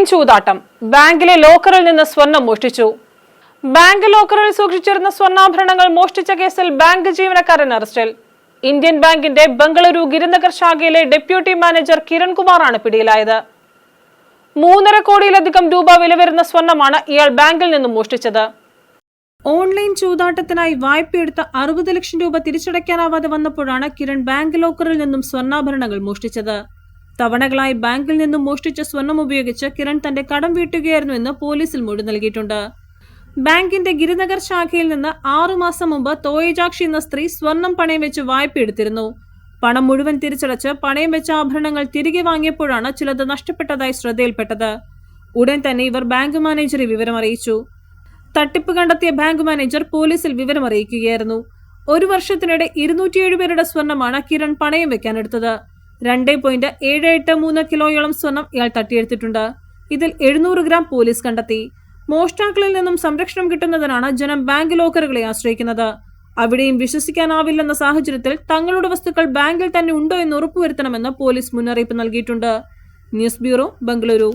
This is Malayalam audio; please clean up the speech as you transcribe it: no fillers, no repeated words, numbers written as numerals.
ഓൺലൈൻ ചൂതാട്ടം. ബാങ്കിലെ ലോക്കറിൽ നിന്ന് സ്വർണം മോഷ്ടിച്ചു. ബാങ്ക് ലോക്കറിൽ സൂക്ഷിച്ചിരുന്ന സ്വർണ്ണാഭരണങ്ങൾ മോഷ്ടിച്ച കേസിൽ ബാങ്ക് ജീവനക്കാരൻ അറസ്റ്റിൽ. ഇന്ത്യൻ ബാങ്കിന്റെ ബംഗളൂരു ഗിരിനഗർ ശാഖയിലെ ഡെപ്യൂട്ടി മാനേജർ കിരൺകുമാറാണ് പിടിയിലായത്. 3.5 കോടിയിലധികം രൂപ വില വരുന്ന സ്വർണമാണ് ഇയാൾ ബാങ്കിൽ നിന്നും മോഷ്ടിച്ചത്. ഓൺലൈൻ ചൂതാട്ടത്തിനായി വായ്പയെടുത്ത 60 ലക്ഷം രൂപ തിരിച്ചടയ്ക്കാനാവാതെ വന്നപ്പോഴാണ് കിരൺ ബാങ്ക് ലോക്കറിൽ നിന്നും സ്വർണ്ണാഭരണങ്ങൾ മോഷ്ടിച്ചത്. തവണകളായി ബാങ്കിൽ നിന്നും മോഷ്ടിച്ച സ്വർണം ഉപയോഗിച്ച് കിരൺ തന്റെ കടം വീട്ടുകയായിരുന്നുവെന്ന് പോലീസിൽ മൊഴി നൽകിയിട്ടുണ്ട്. ബാങ്കിന്റെ ഗിരിനഗർ ശാഖയിൽ നിന്ന് 6 മാസം മുമ്പ് തോയജാക്ഷി എന്ന സ്ത്രീ സ്വർണം പണയം വെച്ച് വായ്പയെടുത്തിരുന്നു. പണം മുഴുവൻ തിരിച്ചടച്ച് പണയം വെച്ച ആഭരണങ്ങൾ തിരികെ വാങ്ങിയപ്പോഴാണ് ചിലത് നഷ്ടപ്പെട്ടതായി ശ്രദ്ധയിൽപ്പെട്ടത്. ഉടൻ തന്നെ ഇവർ ബാങ്ക് മാനേജറെ വിവരമറിയിച്ചു. തട്ടിപ്പ് കണ്ടെത്തിയ ബാങ്ക് മാനേജർ പോലീസിൽ വിവരമറിയിക്കുകയായിരുന്നു. 1 വർഷത്തിനിടെ 207 പേരുടെ സ്വർണമാണ് കിരൺ പണയം വെക്കാനെടുത്തത്. 2.783 കിലോയോളം സ്വർണം ഇയാൾ തട്ടിയെടുത്തിട്ടുണ്ട്. ഇതിൽ 700 ഗ്രാം പോലീസ് കണ്ടെത്തി. മോഷ്ടാക്കളിൽ നിന്നും സംരക്ഷണം കിട്ടുന്നതിനാണ് ജനം ബാങ്ക് ലോക്കറുകളെ ആശ്രയിക്കുന്നത്. അവിടെയും വിശ്വസിക്കാനാവില്ലെന്ന സാഹചര്യത്തിൽ തങ്ങളുടെ വസ്തുക്കൾ ബാങ്കിൽ തന്നെ ഉണ്ടോ എന്ന് ഉറപ്പുവരുത്തണമെന്ന് പോലീസ് മുന്നറിയിപ്പ് നൽകിയിട്ടുണ്ട്. News bureau, Bengaluru.